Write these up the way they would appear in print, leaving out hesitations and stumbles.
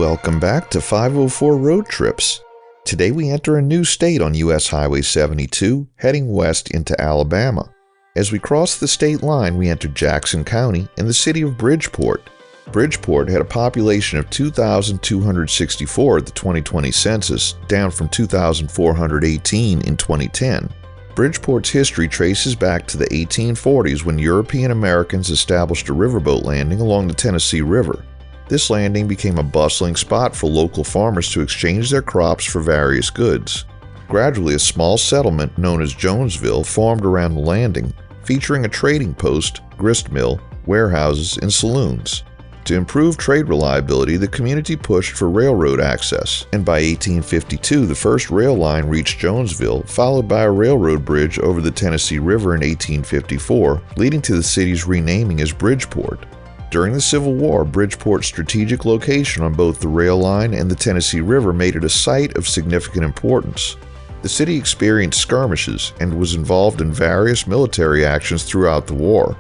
Welcome back to 504 Road Trips. Today we enter a new state on US Highway 72, heading west into Alabama. As we cross the state line, we enter Jackson County and the city of Bridgeport. Bridgeport had a population of 2,264 at the 2020 census, down from 2,418 in 2010. Bridgeport's history traces back to the 1840s when European Americans established a riverboat landing along the Tennessee River. This landing became a bustling spot for local farmers to exchange their crops for various goods. Gradually, a small settlement known as Jonesville formed around the landing, featuring a trading post, grist mill, warehouses, and saloons. To improve trade reliability, the community pushed for railroad access, and by 1852 the first rail line reached Jonesville, followed by a railroad bridge over the Tennessee River in 1854, leading to the city's renaming as Bridgeport. During the Civil War, Bridgeport's strategic location on both the rail line and the Tennessee River made it a site of significant importance. The city experienced skirmishes and was involved in various military actions throughout the war.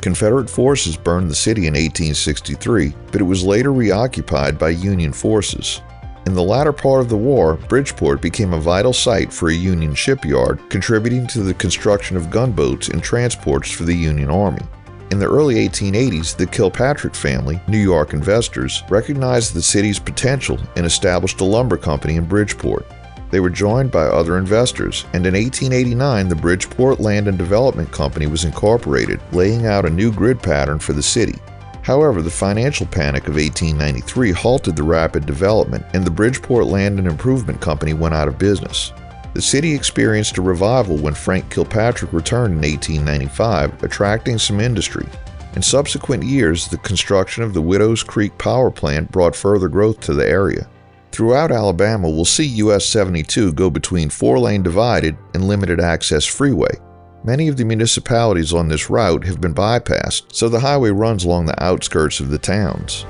Confederate forces burned the city in 1863, but it was later reoccupied by Union forces. In the latter part of the war, Bridgeport became a vital site for a Union shipyard, contributing to the construction of gunboats and transports for the Union Army. In the early 1880s, the Kilpatrick family, New York investors, recognized the city's potential and established a lumber company in Bridgeport. They were joined by other investors, and in 1889 the Bridgeport Land and Development Company was incorporated, laying out a new grid pattern for the city. However, the financial panic of 1893 halted the rapid development, and the Bridgeport Land and Improvement Company went out of business. The city experienced a revival when Frank Kilpatrick returned in 1895, attracting some industry. In subsequent years, the construction of the Widows Creek Power Plant brought further growth to the area. Throughout Alabama, we'll see US 72 go between four-lane divided and limited access freeway. Many of the municipalities on this route have been bypassed, so the highway runs along the outskirts of the towns.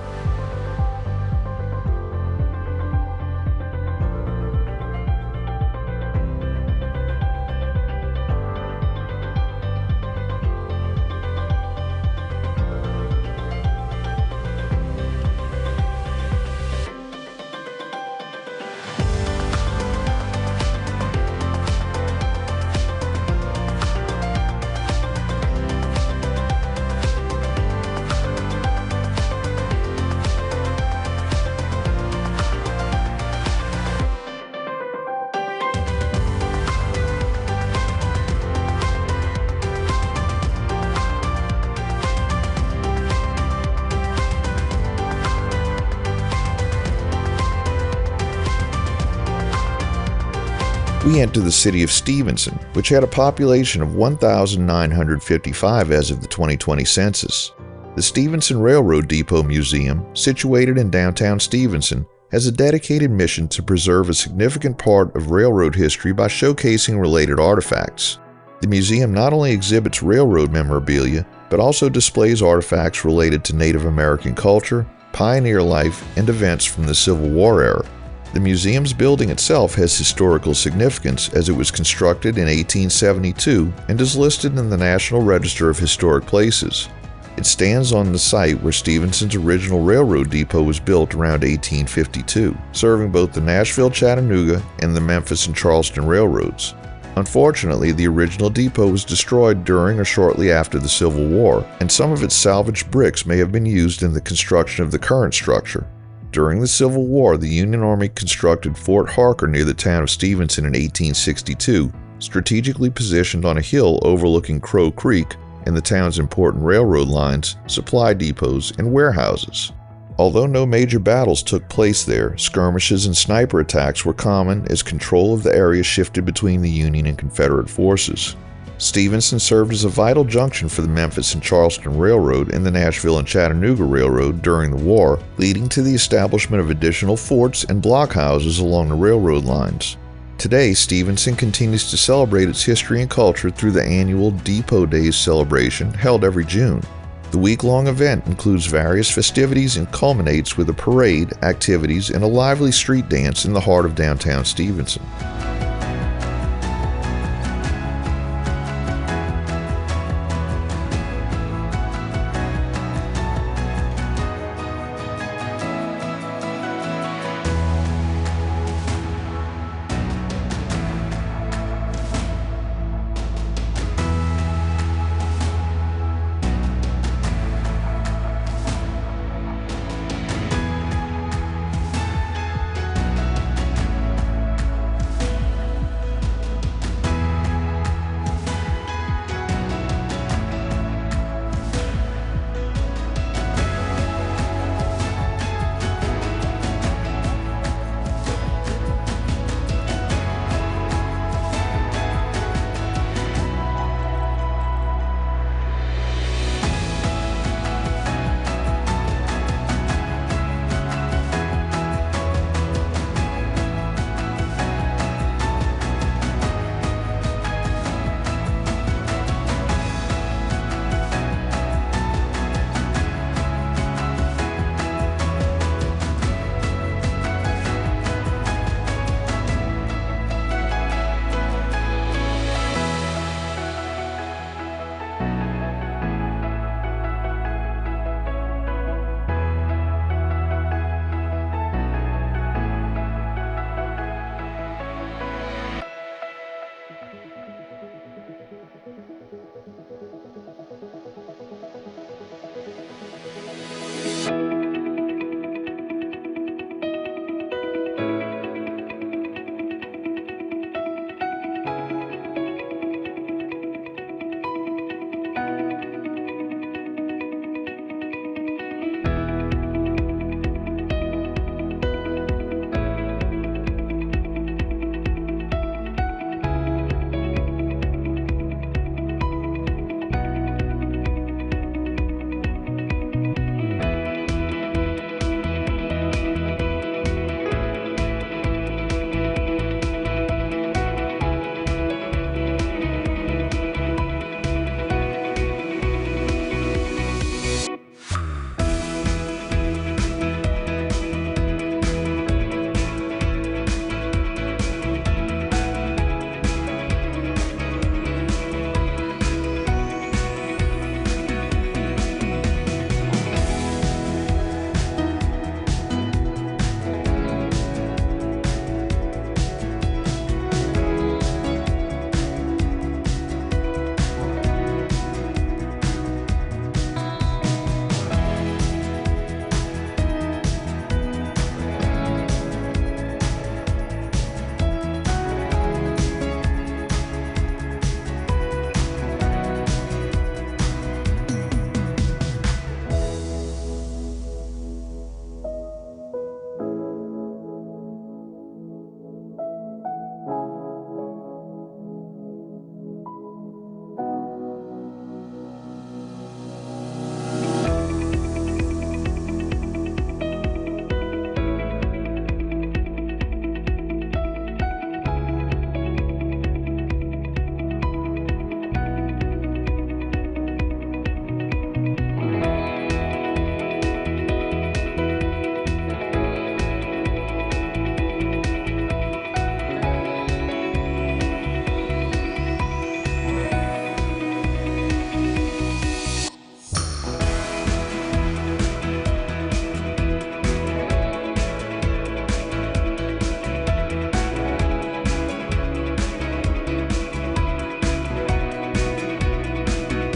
We enter the city of Stevenson, which had a population of 1,955 as of the 2020 census. The Stevenson Railroad Depot Museum, situated in downtown Stevenson, has a dedicated mission to preserve a significant part of railroad history by showcasing related artifacts. The museum not only exhibits railroad memorabilia, but also displays artifacts related to Native American culture, pioneer life, and events from the Civil War era. The museum's building itself has historical significance as it was constructed in 1872 and is listed in the National Register of Historic Places. It stands on the site where Stevenson's original railroad depot was built around 1852, serving both the Nashville-Chattanooga and the Memphis and Charleston railroads. Unfortunately, the original depot was destroyed during or shortly after the Civil War, and some of its salvaged bricks may have been used in the construction of the current structure. During the Civil War, the Union Army constructed Fort Harker near the town of Stevenson in 1862, strategically positioned on a hill overlooking Crow Creek and the town's important railroad lines, supply depots, and warehouses. Although no major battles took place there, skirmishes and sniper attacks were common as control of the area shifted between the Union and Confederate forces. Stevenson served as a vital junction for the Memphis and Charleston Railroad and the Nashville and Chattanooga Railroad during the war, leading to the establishment of additional forts and blockhouses along the railroad lines. Today, Stevenson continues to celebrate its history and culture through the annual Depot Days celebration held every June. The week-long event includes various festivities and culminates with a parade, activities, and a lively street dance in the heart of downtown Stevenson.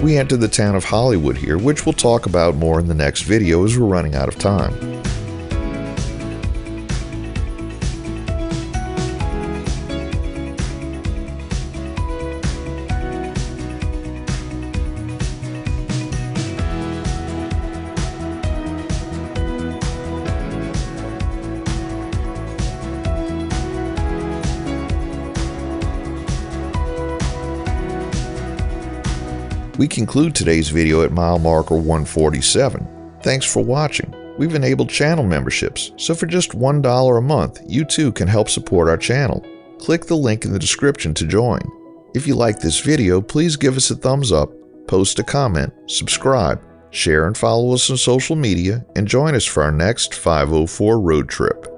We entered the town of Hollywood here, which we'll talk about more in the next video as we're running out of time. We conclude today's video at mile marker 147. Thanks for watching. We've enabled channel memberships, so for just $1 a month, you too can help support our channel. Click the link in the description to join. If you like this video, please give us a thumbs up, post a comment, subscribe, share and follow us on social media, and join us for our next 504 road trip.